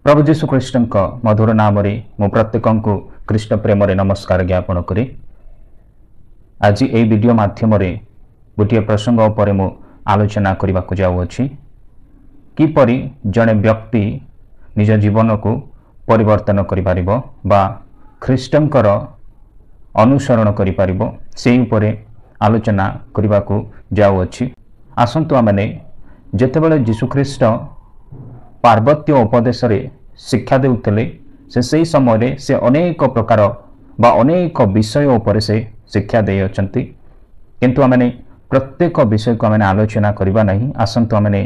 प्रभु जीशु ख्रीष्ट मधुर नाम मु प्रत्येक को ख्रीष्ट प्रेम नमस्कार ज्ञापन करी आज ये वीडियो माध्यम गोटे प्रसंग पर मु आलोचना करने को जाऊँगी किपरि जड़े व्यक्ति निज जीवन को परिवर्तन करि बा ख्रीष्टंकर अनुसरण करि से उपरे आलोचना करने को जाऊँगी। आसंतु आमने जेतेबेले जीशु ख्रीष्ट पार्वत्य उपदेश रे शिक्षा देउतले से समय से अनेक प्रकार बा अनेक विषय उपर से शिक्षा दे अछंती किंतु आमने प्रत्येक विषय को आमने आलोचना करबा नहीं। आसंतु आमने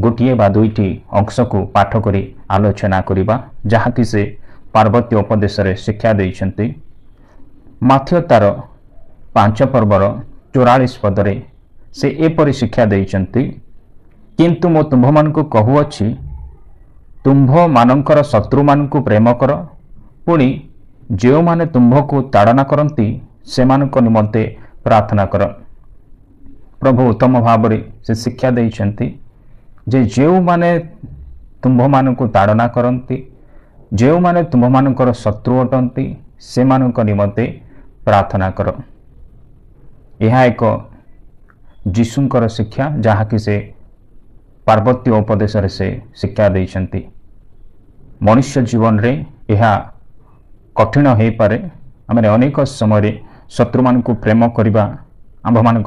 गोटिए बा दुईटी अंश को पाठ करी आलोचना करबा जहा कि से पार्वत्य उपदेश रे शिक्षा देइछंती। माथ्य तार 5 पर्वर 44 पदरे से एपरि शिक्षा देइछंती किंतु मो तुम्भ मान को कहूअछि तुम्भ मानकर शत्रु मान को प्रेम कर पुणी जो माने तुम्भ को ताड़ना करती से निमंते प्रार्थना कर। प्रभु उत्तम भाव से शिक्षा देइछंती जे जो माने तुम्भ मान को ताड़ना करती जो माने तुम्भ मानकर शत्रु अटंती से निमंते प्रार्थना कर। यह एक जीशुंकर शिक्षा जहा कि से पार्वत्य उपदेश से शिक्षा देइछंती। मनुष्य जीवन रे यह कठिन हो पारे आम अनेक समय शत्रु मान को प्रेम करने आंभ मान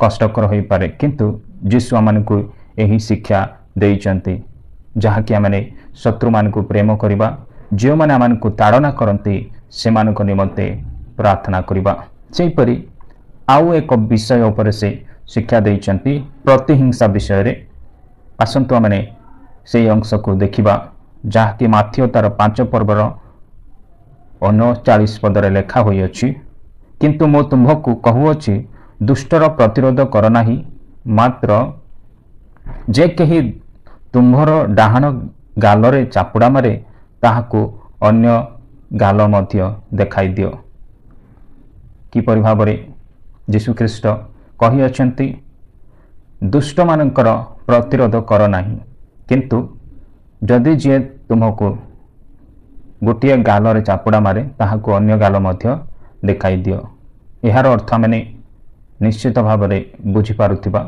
कष्टकर हो पारे किंतु जीशु आम को यही शिक्षा देइछंती जहा कि आमने शत्रु मान को प्रेम करवा जो मैंने आम को ताड़ना करती से निमंते प्रार्थना करवा। सेहीपरि आउ एक विषय उपर से शिक्षा देइछंती प्रतिहिंसा विषय रे। आसंतु आमने से अंश को देखिबा जहा कि माथ्य तार 5 पर्वर 39 पदरे लेखा होई अछि किंतु मो तुम्भ को कहूअछि दुष्टर प्रतिरोध कर नाही मात्र जे कही तुम्भर डाहाण गालरे चापुड़ा मारे ताहाको अन्य गाल मध्य देखाई दियो। किपरि भाबरे जीशु ख्रीष्ट कहि अछंती दुष्ट मानकर प्रतिरोध कर नाही किंतु जदि जे तुमको गोटे गाल चापुड़ा मारे ताहाको अन्य गाल मध्य देखाई दियो। यार अर्थ मैंने निश्चित भाव में बुझीपारुथिबा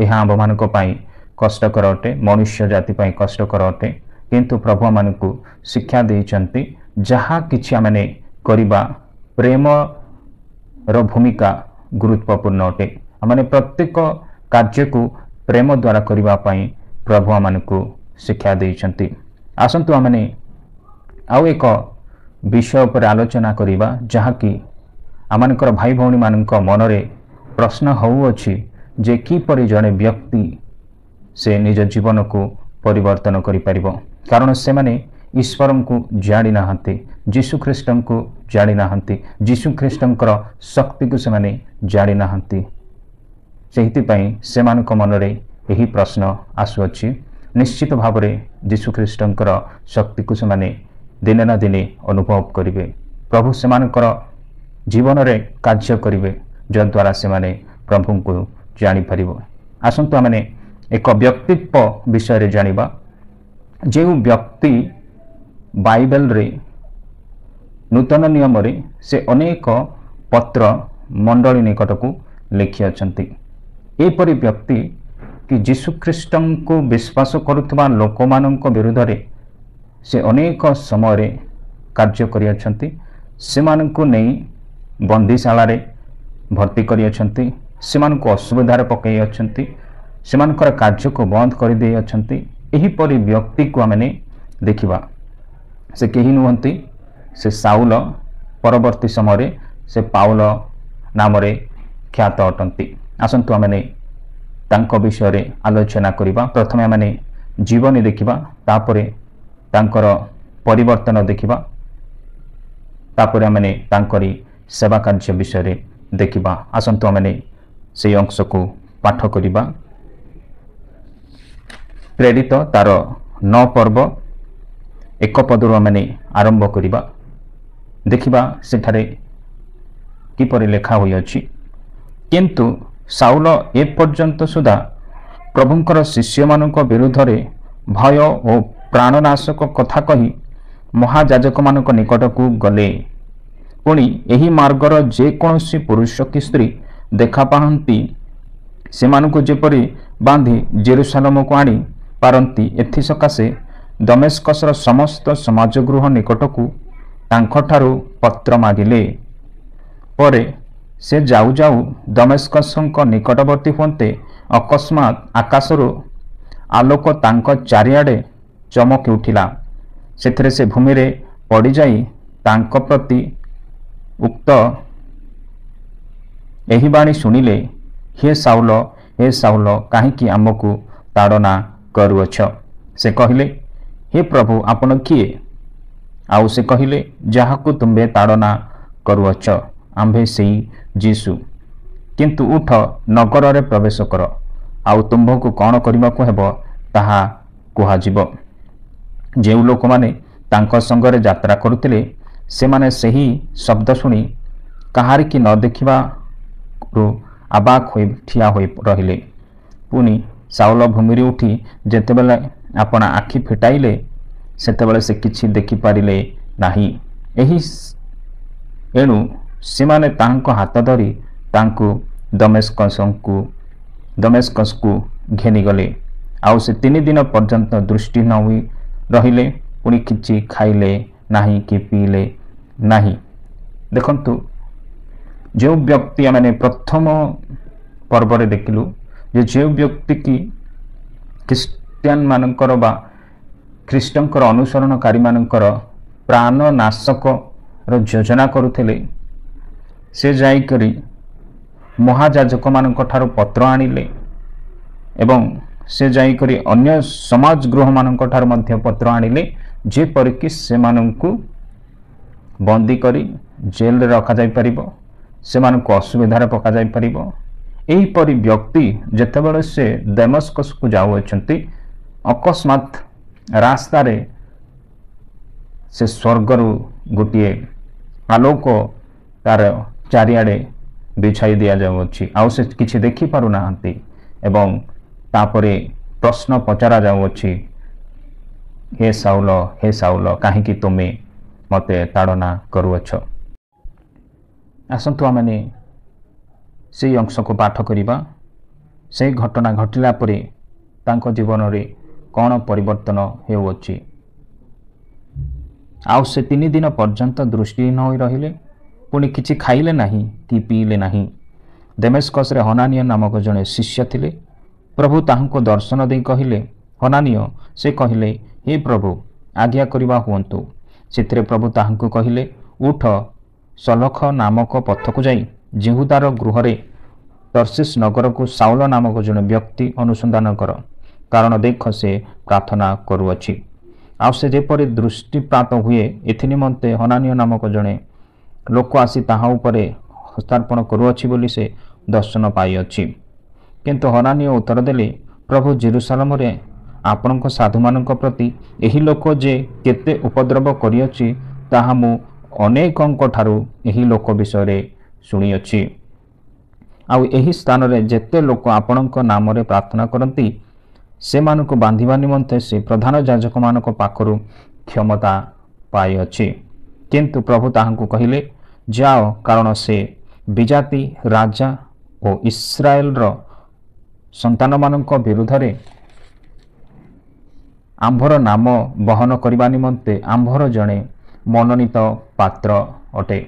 यह आंभ मान कष्टकर अटे मनुष्य जाति पाई कष्टकर अटे किंतु प्रभु मान को शिक्षा देइछंती जहा किछि आमने करिबा प्रेम रो भूमिका गुरुत्वपूर्ण अटे। आमने प्रत्येक कार्य को प्रेम द्वारा करबा पाई प्रभु मान को शिक्षा देइछंती। आसंतु आमने आउ एक विषय पर आलोचना करिबा जहा कि आमनकर भाई भौणी मानक मनरे प्रश्न होउअछि जे किपरि जड़े व्यक्ति से निज जीवन को परिवर्तन करि परिबो कारण से माने ईश्वर को जानी नाहंती जीशु ख्रीष्टन को जानी नाहंती जीशु ख्रीष्टंकर शक्ति को से माने जानी नाहंती। सेहितिपई सेमानक मनरे यही प्रश्न आसुअछि। निश्चित भाव में जीशु ख्रीष्टंकर शक्ति को से दिने ना दिने अनुभव करिवे प्रभु सेमानकर जीवन रे कार्य करिवे जद्वारा से प्रभु को जानी परिबो। आसंतु आमने एक व्यक्तित्व विषय रे जानिबा जो व्यक्ति बाइबल रे नूतन नियम रे से अनेक पत्र मंडली निकट को लिखि अछंती। एपरि व्यक्ति कि जीशु ख्रीष्ट को विश्वास करुवा लोक मानक विरुद्ध रे से अनेक समय रे कार्य करि अछंती सेमानकु नहीं बंदीशाला रे भर्ती करि अछंती सेमानकु असुविधार पकई अछंती सेमानकर कार्य को बंद कर दे अछंती। एही परि व्यक्ति को आमने देखिबा से केही नुहंती से साउल परवर्ती समय रे से पाउल नाम रे ख्यात अटंती। आसंतु आमने तांको विषय रे आलोचना करिबा। प्रथमे आमने जीवनी देखिबा तापरे तांकर परिवर्तन देखिबा तापरे आमने तांकरी सेवा कार्य विषय रे देखिबा। आसंतु आमने से अंश को पाठ करिबा। प्रेरित तार 9 पर्व 1 पदरु आमने आरंभ करिबा देखिबा सेठारे किपरि लेखा होई अछि किंतु साउल ए पर्यंत सुधा प्रभुंकर शिष्य मानक विरुद्ध रे भय और ପ୍ରାଣନାଶକ କଥା କହି ମହାଯାଜକମାନଙ୍କ ନିକଟକୁ ଗଲେ। ପୁଣି ଏହି ମାର୍ଗର ଯେକୌଣସି ପୁରୁଷ କି ସ୍ତ୍ରୀ ଦେଖା ପାଆନ୍ତି ସେମାନଙ୍କୁ ଯେପରି ବାନ୍ଧି ଜେରୁସାଲେମକୁ ଆଣି ପାରନ୍ତି, ଏଥିସକାଶେ ଦମେସ୍କସର ସମସ୍ତ ସମାଜଗୃହ ନିକଟକୁ ତାଙ୍କଠାରୁ ପତ୍ର ମାଗିଲେ। ପରେ ସେ ଯାଉ ଯାଉ ଦମେସ୍କସଙ୍କ ନିକଟବର୍ତ୍ତୀ ହୁଅନ୍ତେ ଅକସ୍ମାତ୍ ଆକାଶରୁ ଆଲୋକ ତାଙ୍କ ଚାରିଆଡ଼େ ଚମକି ଉଠିଲା। ସେଥିରେ ସେ ଭୂମିରେ ପଡ଼ିଯାଇ ତାଙ୍କ ପ୍ରତି ଉକ୍ତ ଏହି ବାଣୀ ଶୁଣିଲେ, ହେ ସାଉଲ, ହେ ସାଉଲ, କାହିଁକି ଆମକୁ ତାଡ଼ନା କରୁଅଛ? ସେ କହିଲେ, ହେ ପ୍ରଭୁ, ଆପଣ କିଏ? ଆଉ ସେ କହିଲେ, ଯାହାକୁ ତୁମ୍ଭେ ତାଡ଼ନା କରୁଅଛ, ଆମ୍ଭେ ସେଇ ଯୀଶୁ। କିନ୍ତୁ ଉଠ, ନଗରରେ ପ୍ରବେଶ କର, ଆଉ ତୁମ୍ଭକୁ କ'ଣ କରିବାକୁ ହେବ ତାହା କୁହାଯିବ। ଯେଉଁ ଲୋକମାନେ ତାଙ୍କ ସଙ୍ଗରେ ଯାତ୍ରା କରୁଥିଲେ ସେମାନେ ସେହି ଶବ୍ଦ ଶୁଣି କାହାରିକି ନ ଦେଖିବାରୁ ଅବାକ୍ ହୋଇ ଠିଆ ହୋଇ ରହିଲେ। ପୁଣି ସାଉଲ ଭୂମିରେ ଉଠି ଯେତେବେଳେ ଆପଣା ଆଖି ଫିଟାଇଲେ ସେତେବେଳେ ସେ କିଛି ଦେଖିପାରିଲେ ନାହିଁ। ଏଣୁ ସେମାନେ ତାଙ୍କ ହାତ ଧରି ତାଙ୍କୁ ଦମେସ୍କସକୁ ଘେନିଗଲେ। ଆଉ ସେ 3 ଦିନ ପର୍ଯ୍ୟନ୍ତ ଦୃଷ୍ଟି ନ ହୋଇ ରହିଲେ, ପୁଣି କିଛି ଖାଇଲେ ନାହିଁ କି ପିଇଲେ ନାହିଁ। ଦେଖନ୍ତୁ, ଯେଉଁ ବ୍ୟକ୍ତି ଆମେ ପ୍ରଥମ ପର୍ବରେ ଦେଖିଲୁ ଯେ ଯେଉଁ ବ୍ୟକ୍ତି କି ଖ୍ରୀଷ୍ଟିଆନମାନଙ୍କର ବା ଖ୍ରୀଷ୍ଟଙ୍କର ଅନୁସରଣକାରୀମାନଙ୍କର ପ୍ରାଣନାଶକର ଯୋଜନା କରୁଥିଲେ, ସେ ଯାଇକରି ମହାଯାଜକମାନଙ୍କ ଠାରୁ ପତ୍ର ଆଣିଲେ ଏବଂ ସେ ଯାଇକରି ଅନ୍ୟ ସମାଜ ଗୃହମାନଙ୍କ ଠାରୁ ମଧ୍ୟ ପତ୍ର ଆଣିଲେ, ଯେପରିକି ସେମାନଙ୍କୁ ବନ୍ଦୀ କରି ଜେଲରେ ରଖାଯାଇପାରିବ, ସେମାନଙ୍କୁ ଅସୁବିଧାରେ ପକାଯାଇପାରିବ। ଏହିପରି ବ୍ୟକ୍ତି ଯେତେବେଳେ ସେ ଦମେସ୍କସକୁ ଯାଉଅଛନ୍ତି, ଅକସ୍ମାତ୍ ରାସ୍ତାରେ ସେ ସ୍ୱର୍ଗରୁ ଗୋଟିଏ ଆଲୋକ ତାର ଚାରିଆଡ଼େ ବିଛାଇ ଦିଆଯାଉଅଛି। ଆଉ ସେ କିଛି ଦେଖିପାରୁନାହାନ୍ତି ଏବଂ ତାପରେ ପ୍ରଶ୍ନ ପଚରା ଯାଉଅଛି, ହେ ସାଉଲ, ହେ ସାଉଲ, କାହିଁକି ତୁମେ ମୋତେ ତାଡ଼ନା କରୁଅଛ? ଆସନ୍ତୁ ଆମେ ସେହି ଅଂଶକୁ ପାଠ କରିବା। ସେହି ଘଟଣା ଘଟିଲା ପରେ ତାଙ୍କ ଜୀବନରେ କ'ଣ ପରିବର୍ତ୍ତନ ହେଉଅଛି। ଆଉ ସେ 3 ଦିନ ପର୍ଯ୍ୟନ୍ତ ଦୃଷ୍ଟିହୀନ ହୋଇ ରହିଲେ, ପୁଣି କିଛି ଖାଇଲେ ନାହିଁ କି ପିଇଲେ ନାହିଁ। ଦମେସ୍କସରେ ହନାନିଅ ନାମକ ଜଣେ ଶିଷ୍ୟ ଥିଲେ। ପ୍ରଭୁ ତାହାଙ୍କୁ ଦର୍ଶନ ଦେଇ କହିଲେ, ହନାନିଅ। ସେ କହିଲେ, ହେ ପ୍ରଭୁ, ଆଜ୍ଞା କରିବା ହୁଅନ୍ତୁ। ସେଥିରେ ପ୍ରଭୁ ତାହାଙ୍କୁ କହିଲେ, ଉଠ, ସଲଖ ନାମକ ପଥକୁ ଯାଇ ଯିହୁଦାର ଗୃହରେ ତର୍ଷିସ୍ ନଗରକୁ ସାଉଲ ନାମକ ଜଣେ ବ୍ୟକ୍ତି ଅନୁସନ୍ଧାନ କର, କାରଣ ଦେଖ ସେ ପ୍ରାର୍ଥନା କରୁଅଛି। ଆଉ ସେ ଯେପରି ଦୃଷ୍ଟିପାତ ହୁଏ ଏଥିନିମନ୍ତେ ହନାନିଅ ନାମକ ଜଣେ ଲୋକ ଆସି ତାହା ଉପରେ ହସ୍ତାର୍ପଣ କରୁଅଛି ବୋଲି ସେ ଦର୍ଶନ ପାଇଅଛି। କିନ୍ତୁ ହନାନିଅ ଉତ୍ତର ଦେଲେ, ପ୍ରଭୁ, ଜେରୁସାଲେମରେ ଆପଣଙ୍କ ସାଧୁମାନଙ୍କ ପ୍ରତି ଏହି ଲୋକ ଯେ କେତେ ଉପଦ୍ରବ କରିଅଛି ତାହା ମୁଁ ଅନେକଙ୍କ ଠାରୁ ଏହି ଲୋକ ବିଷୟରେ ଶୁଣିଅଛି। ଆଉ ଏହି ସ୍ଥାନରେ ଯେତେ ଲୋକ ଆପଣଙ୍କ ନାମରେ ପ୍ରାର୍ଥନା କରନ୍ତି ସେମାନଙ୍କୁ ବାନ୍ଧିବା ନିମନ୍ତେ ସେ ପ୍ରଧାନ ଯାଜକମାନଙ୍କ ପାଖରୁ କ୍ଷମତା ପାଇଅଛି। କିନ୍ତୁ ପ୍ରଭୁ ତାହାଙ୍କୁ କହିଲେ, ଯାଅ, କାରଣ ସେ ବିଜାତି ରାଜା ଓ ଇସ୍ରାଏଲର ସନ୍ତାନମାନଙ୍କ ବିରୁଦ୍ଧରେ ଆମ୍ଭର ନାମ ବହନ କରିବା ନିମନ୍ତେ ଆମ୍ଭର ଜଣେ ମନୋନୀତ ପାତ୍ର ଅଟେ।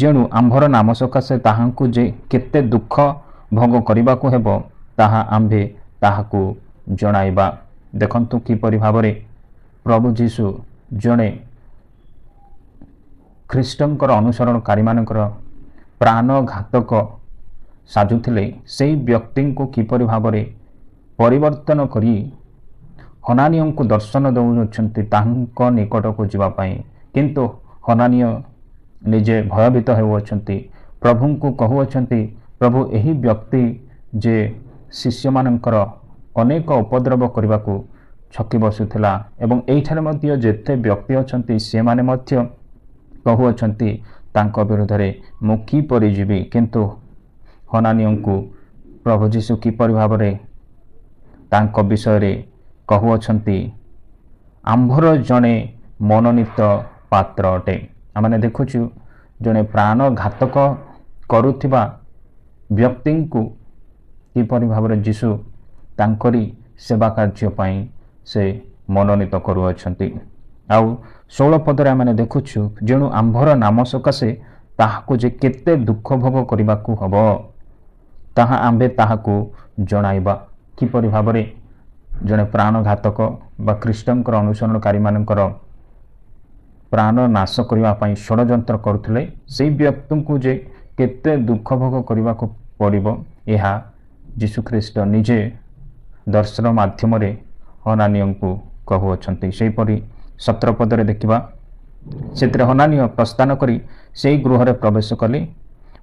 ଯେଣୁ ଆମ୍ଭର ନାମ ସକାଶେ ତାହାଙ୍କୁ ଯେ କେତେ ଦୁଃଖ ଭୋଗ କରିବାକୁ ହେବ ତାହା ଆମ୍ଭେ ତାହାକୁ ଜଣାଇବା। ଦେଖନ୍ତୁ କିପରି ଭାବରେ ପ୍ରଭୁ ଯୀଶୁ ଜଣେ ଖ୍ରୀଷ୍ଟଙ୍କର ଅନୁସରଣକାରୀମାନଙ୍କର ପ୍ରାଣଘାତକ ସାଜୁଥିଲେ, ସେହି ବ୍ୟକ୍ତିଙ୍କୁ କିପରି ଭାବରେ ପରିବର୍ତ୍ତନ କରି ହନାନିଅଙ୍କୁ ଦର୍ଶନ ଦେଉଅଛନ୍ତି ତାଙ୍କ ନିକଟକୁ ଯିବା ପାଇଁ। କିନ୍ତୁ ହନାନିଅ ନିଜେ ଭୟଭୀତ ହେଉଅଛନ୍ତି, ପ୍ରଭୁଙ୍କୁ କହୁଅଛନ୍ତି, ପ୍ରଭୁ, ଏହି ବ୍ୟକ୍ତି ଯେ ଶିଷ୍ୟମାନଙ୍କର ଅନେକ ଉପଦ୍ରବ କରିବାକୁ ଛକି ବସୁଥିଲା ଏବଂ ଏଇଠାରେ ମଧ୍ୟ ଯେତେ ବ୍ୟକ୍ତି ଅଛନ୍ତି ସେମାନେ ମଧ୍ୟ କହୁଅଛନ୍ତି ତାଙ୍କ ବିରୁଦ୍ଧରେ ମୁଁ କିପରି ଯିବି। କିନ୍ତୁ ହନାନିଅଙ୍କୁ ପ୍ରଭୁ ଯୀଶୁ କିପରି ଭାବରେ ତାଙ୍କ ବିଷୟରେ କହୁଅଛନ୍ତି ଆମ୍ଭର ଜଣେ ମନୋନୀତ ପାତ୍ର ଅଟେ। ଆମେ ଦେଖୁଛୁ ଜଣେ ପ୍ରାଣଘାତକ କରୁଥିବା ବ୍ୟକ୍ତିଙ୍କୁ କିପରି ଭାବରେ ଯୀଶୁ ତାଙ୍କରି ସେବା କାର୍ଯ୍ୟ ପାଇଁ ସେ ମନୋନୀତ କରୁଅଛନ୍ତି। ଆଉ 16 ପଦରେ ଆମେ ଦେଖୁଛୁ ଯେଣୁ ଆମ୍ଭର ନାମ ସକାଶେ ତାହାକୁ ଯେ କେତେ ଦୁଃଖ ଭୋଗ କରିବାକୁ ହେବ ତାହା ଆମ୍ଭେ ତାହାକୁ ଜଣାଇବା। କିପରି ଭାବରେ ଜଣେ ପ୍ରାଣଘାତକ ବା ଖ୍ରୀଷ୍ଟଙ୍କର ଅନୁସରଣକାରୀମାନଙ୍କର ପ୍ରାଣ ନାଶ କରିବା ପାଇଁ ଷଡ଼ଯନ୍ତ୍ର କରୁଥିଲେ, ସେହି ବ୍ୟକ୍ତିଙ୍କୁ ଯେ କେତେ ଦୁଃଖ ଭୋଗ କରିବାକୁ ପଡ଼ିବ ଏହା ଯୀଶୁଖ୍ରୀଷ୍ଟ ନିଜେ ଦର୍ଶନ ମାଧ୍ୟମରେ ହନାନୀୟଙ୍କୁ କହୁଅଛନ୍ତି। ସେହିପରି 17 ପଦରେ ଦେଖିବା, ସେଥିରେ ହନାନୀୟ ପ୍ରସ୍ଥାନ କରି ସେହି ଗୃହରେ ପ୍ରବେଶ କଲେ,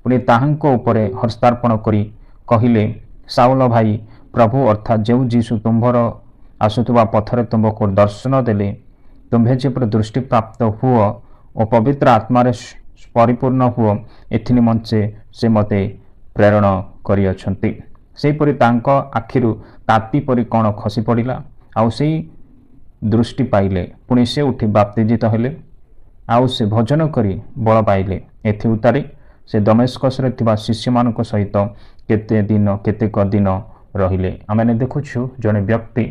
ପୁଣି ତାହାଙ୍କ ଉପରେ ହସ୍ତାର୍ପଣ କରି କହିଲେ, ସାଉଲ ଭାଇ, ପ୍ରଭୁ ଅର୍ଥାତ୍ ଯେଉଁ ଯୀଶୁ ତୁମ୍ଭର ଆସୁଥିବା ପଥରେ ତୁମ୍ଭକୁ ଦର୍ଶନ ଦେଲେ, ତୁମ୍ଭେ ଯେପରି ଦୃଷ୍ଟିପ୍ରାପ୍ତ ହୁଅ ଓ ପବିତ୍ର ଆତ୍ମାରେ ପରିପୂର୍ଣ୍ଣ ହୁଅ, ଏଥିନିମନ୍ତେ ସେ ମୋତେ ପ୍ରେରଣ କରିଅଛନ୍ତି। ସେହିପରି ତାଙ୍କ ଆଖିରୁ ତାତି ପରି କ'ଣ ଖସି ପଡ଼ିଲା, ଆଉ ସେହି ଦୃଷ୍ଟି ପାଇଲେ। ପୁଣି ସେ ଉଠି ବାପ୍ତିଜିତ ହେଲେ, ଆଉ ସେ ଭୋଜନ କରି ବଳ ପାଇଲେ। ଏଥି ଉତ୍ତାରେ ସେ ଦମେସ୍କସରେ ଥିବା ଶିଷ୍ୟମାନଙ୍କ ସହିତ କେତେକ ଦିନ ରହିଲେ। ଆମେ ଦେଖୁଛୁ ଜଣେ ବ୍ୟକ୍ତି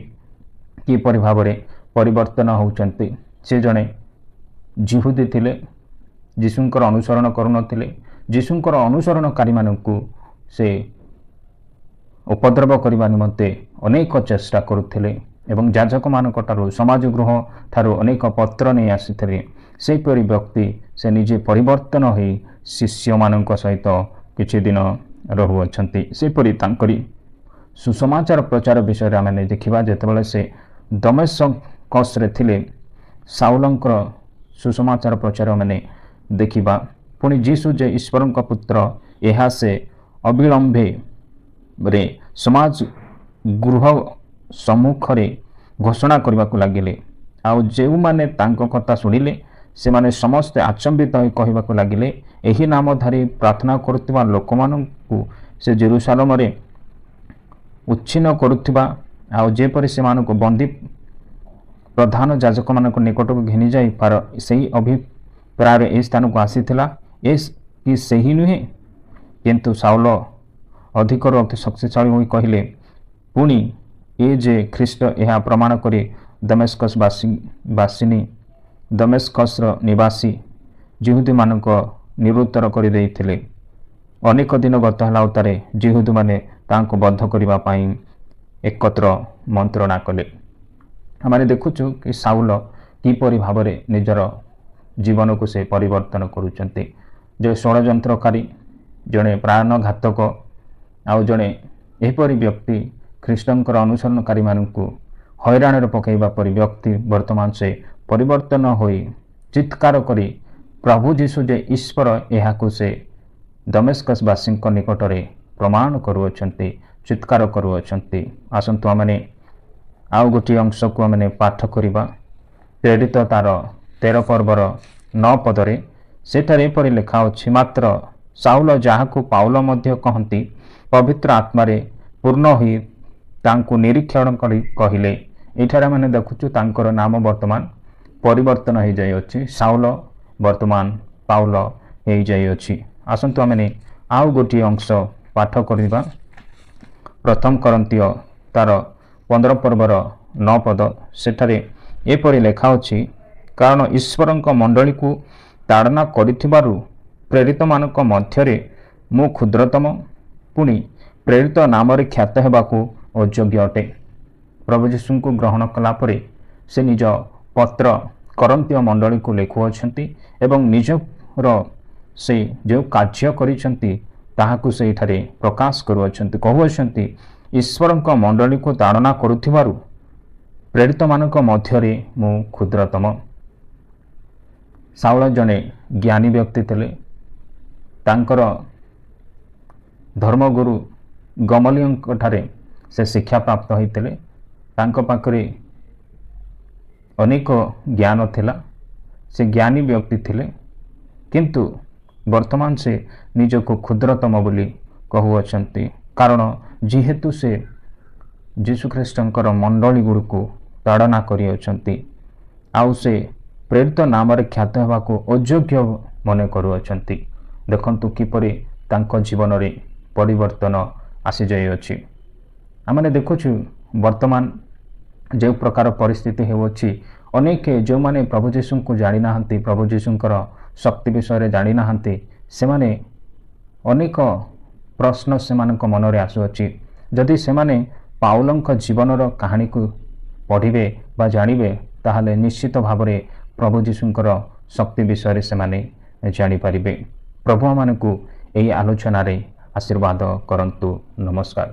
କିପରି ଭାବରେ ପରିବର୍ତ୍ତନ ହେଉଛନ୍ତି। ସେ ଜଣେ ଜିହୁଦୀ ଥିଲେ, ଯୀଶୁଙ୍କର ଅନୁସରଣ କରୁନଥିଲେ। ଯୀଶୁଙ୍କର ଅନୁସରଣକାରୀମାନଙ୍କୁ ସେ ଉପଦ୍ରବ କରିବା ନିମନ୍ତେ ଅନେକ ଚେଷ୍ଟା କରୁଥିଲେ ଏବଂ ଯାଜକମାନଙ୍କଠାରୁ ସମାଜ ଗୃହ ଠାରୁ ଅନେକ ପତ୍ର ନେଇ ଆସିଥିଲେ। ସେହିପରି ବ୍ୟକ୍ତି ସେ ନିଜେ ପରିବର୍ତ୍ତନ ହୋଇ ଶିଷ୍ୟମାନଙ୍କ ସହିତ କିଛି ଦିନ ରହୁଅଛନ୍ତି। ସେହିପରି ତାଙ୍କରି ସୁସମାଚାର ପ୍ରଚାର ବିଷୟରେ ଆମେ ଦେଖିବା। ଯେତେବେଳେ ସେ ଦମେସ୍କସରେ ଥିଲେ, ସାଉଲଙ୍କର ସୁସମାଚାର ପ୍ରଚାର ଦେଖିବା। ପୁଣି ଯୀଶୁ ଯେ ଈଶ୍ୱରଙ୍କ ପୁତ୍ର ଏହା ସେ ଅବିଳମ୍ବରେ ସମାଜ ଗୃହ ସମ୍ମୁଖରେ ଘୋଷଣା କରିବାକୁ ଲାଗିଲେ। ଆଉ ଯେଉଁମାନେ ତାଙ୍କ କଥା ଶୁଣିଲେ ସେମାନେ ସମସ୍ତେ ଆଚମ୍ବିତ ହୋଇ କହିବାକୁ ଲାଗିଲେ, ଏହି ନାମଧାରୀ ପ୍ରାର୍ଥନା କରୁଥିବା ଲୋକମାନଙ୍କୁ ସେ ଜେରୁସାଲେମରେ ଉଚ୍ଛିନ୍ନ କରୁଥିବା, ଆଉ ଯେପରି ସେମାନଙ୍କୁ ବନ୍ଦୀ ପ୍ରଧାନ ଯାଜକମାନଙ୍କ ନିକଟକୁ ଘେନିଯାଇ ସେହି ଅଭିପ୍ରାୟରେ ଏହି ସ୍ଥାନକୁ ଆସିଥିଲା, କି ସେହି ନୁହେଁ? କିନ୍ତୁ ସାଉଲ ଅଧିକରୁ ଅତି ଶକ୍ତିଶାଳୀ ହୋଇ କହିଲେ, ପୁଣି ଏ ଯେ ଖ୍ରୀଷ୍ଟ ଏହା ପ୍ରମାଣ କରି ଦମେସ୍କସର ନିବାସୀ ଜିହୁଦୀମାନଙ୍କ ନିରୁତ୍ତର କରିଦେଇଥିଲେ। ଅନେକ ଦିନ ଗତ ହେଲା ଉତ୍ତାରେ ଜିହୁଦୀମାନେ ତାଙ୍କୁ ବଦ୍ଧ କରିବା ପାଇଁ ଏକତ୍ର ମନ୍ତ୍ରଣା କଲେ। ଆମେ ଦେଖୁଛୁ କି ସାଉଲ କିପରି ଭାବରେ ନିଜର ଜୀବନକୁ ସେ ପରିବର୍ତ୍ତନ କରୁଛନ୍ତି। ଯେ ଷଡ଼ଯନ୍ତ୍ରକାରୀ, ଜଣେ ପ୍ରାଣଘାତକ, ଆଉ ଜଣେ ଏହିପରି ବ୍ୟକ୍ତି ଖ୍ରୀଷ୍ଟଙ୍କର ଅନୁସରଣକାରୀମାନଙ୍କୁ ହଇରାଣରେ ପକାଇବା ପରି ବ୍ୟକ୍ତି ବର୍ତ୍ତମାନ ସେ ପରିବର୍ତ୍ତନ ହୋଇ ଚିତ୍କାର କରି ପ୍ରଭୁ ଯୀଶୁ ଯେ ଈଶ୍ୱର ଏହାକୁ ସେ ଦମେସ୍କସବାସୀଙ୍କ ନିକଟରେ ପ୍ରମାଣ କରୁଅଛନ୍ତି, ଚିତ୍କାର କରୁଅଛନ୍ତି। ଆସନ୍ତୁ ଆମେ ଆଉ ଗୋଟିଏ ଅଂଶକୁ ଆମେ ପାଠ କରିବା। ପ୍ରେରିତ ତାର 13 ପର୍ବର 9 ପଦରେ ସେଠାରେ ଏପରି ଲେଖା ଅଛି, ମାତ୍ର ସାଉଲ ଯାହାକୁ ପାଉଲ ମଧ୍ୟ କହନ୍ତି ପବିତ୍ର ଆତ୍ମାରେ ପୂର୍ଣ୍ଣ ହୋଇ ତାଙ୍କୁ ନିରୀକ୍ଷଣ କରି କହିଲେ। ଏଠାରେ ଆମେ ଦେଖୁଛୁ ତାଙ୍କର ନାମ ବର୍ତ୍ତମାନ ପରିବର୍ତ୍ତନ ହୋଇଯାଇଅଛି। ସାଉଲ ବର୍ତ୍ତମାନ ପାଉଲ ହୋଇଯାଇଅଛି। ଆସନ୍ତୁ ଆମେ ଆଉ ଗୋଟିଏ ଅଂଶ ପାଠ କରିବା। ପ୍ରଥମ କରନ୍ତୀୟ ତାର 15 ପର୍ବର 9 ପଦ, ସେଠାରେ ଏପରି ଲେଖା ଅଛି, କାରଣ ଈଶ୍ୱରଙ୍କ ମଣ୍ଡଳୀକୁ ତାଡ଼ନା କରିଥିବାରୁ ପ୍ରେରିତମାନଙ୍କ ମଧ୍ୟରେ ମୁଁ କ୍ଷୁଦ୍ରତମ, ପୁଣି ପ୍ରେରିତ ନାମରେ ଖ୍ୟାତ ହେବାକୁ ଅଯୋଗ୍ୟ ଅଟେ। ପ୍ରଭୁ ଯୀଶୁଙ୍କୁ ଗ୍ରହଣ କଲା ପରେ ସେ ନିଜ ପତ୍ର କରନ୍ତୀୟ ମଣ୍ଡଳୀକୁ ଲେଖୁଅଛନ୍ତି ଏବଂ ନିଜର ସେ ଯେଉଁ କାର୍ଯ୍ୟ କରିଛନ୍ତି ତାହାକୁ ସେଠାରେ ପ୍ରକାଶ କରୁଅଛନ୍ତି। କହୁଅଛନ୍ତି, ଈଶ୍ୱରଙ୍କ ମଣ୍ଡଳୀକୁ ତାଡ଼ନା କରୁଥିବାରୁ ପ୍ରେରିତମାନଙ୍କ ମଧ୍ୟରେ ମୁଁ କ୍ଷୁଦ୍ରତମ। ସାଉଲ ଜଣେ ଜ୍ଞାନୀ ବ୍ୟକ୍ତି ଥିଲେ। ତାଙ୍କର ଧର୍ମଗୁରୁ ଗମଲିୟଲଙ୍କଠାରେ ସେ ଶିକ୍ଷାପ୍ରାପ୍ତ ହୋଇଥିଲେ। ତାଙ୍କ ପାଖରେ ଅନେକ ଜ୍ଞାନ ଥିଲା। ସେ ଜ୍ଞାନୀ ବ୍ୟକ୍ତି ଥିଲେ, କିନ୍ତୁ ବର୍ତ୍ତମାନ ସେ ନିଜକୁ କ୍ଷୁଦ୍ରତମ ବୋଲି କହୁଅଛନ୍ତି। କାରଣ ଯେହେତୁ ସେ ଯୀଶୁଖ୍ରୀଷ୍ଟଙ୍କର ମଣ୍ଡଳୀ ଗୁଡ଼ିକୁ ତାଡ଼ନା କରିଅଛନ୍ତି ଆଉ ସେ ପ୍ରେରିତ ନାମରେ ଖ୍ୟାତ ହେବାକୁ ଅଯୋଗ୍ୟ ମନେ କରୁଅଛନ୍ତି। ଦେଖନ୍ତୁ କିପରି ତାଙ୍କ ଜୀବନରେ ପରିବର୍ତ୍ତନ ଆସିଯାଇଅଛି। ଆମେ ଦେଖୁଛୁ ବର୍ତ୍ତମାନ ଯେଉଁ ପ୍ରକାର ପରିସ୍ଥିତି ହେଉଅଛି, ଅନେକ ଯେଉଁମାନେ ପ୍ରଭୁ ଯୀଶୁଙ୍କୁ ଜାଣିନାହାନ୍ତି, ପ୍ରଭୁ ଯୀଶୁଙ୍କର ଶକ୍ତି ବିଷୟରେ ଜାଣିନାହାନ୍ତି, ସେମାନେ ଅନେକ ପ୍ରଶ୍ନ ସେମାନଙ୍କ ମନରେ ଆସୁଅଛି। ଯଦି ସେମାନେ ପାଉଲଙ୍କ ଜୀବନର କାହାଣୀକୁ ପଢ଼ିବେ ବା ଜାଣିବେ, ତାହେଲେ ନିଶ୍ଚିତ ଭାବରେ ପ୍ରଭୁ ଯୀଶୁଙ୍କର ଶକ୍ତି ବିଷୟରେ ସେମାନେ ଜାଣିପାରିବେ। ପ୍ରଭୁ ଆମମାନଙ୍କୁ ଏହି ଆଲୋଚନାରେ ଆଶୀର୍ବାଦ କରନ୍ତୁ। ନମସ୍କାର।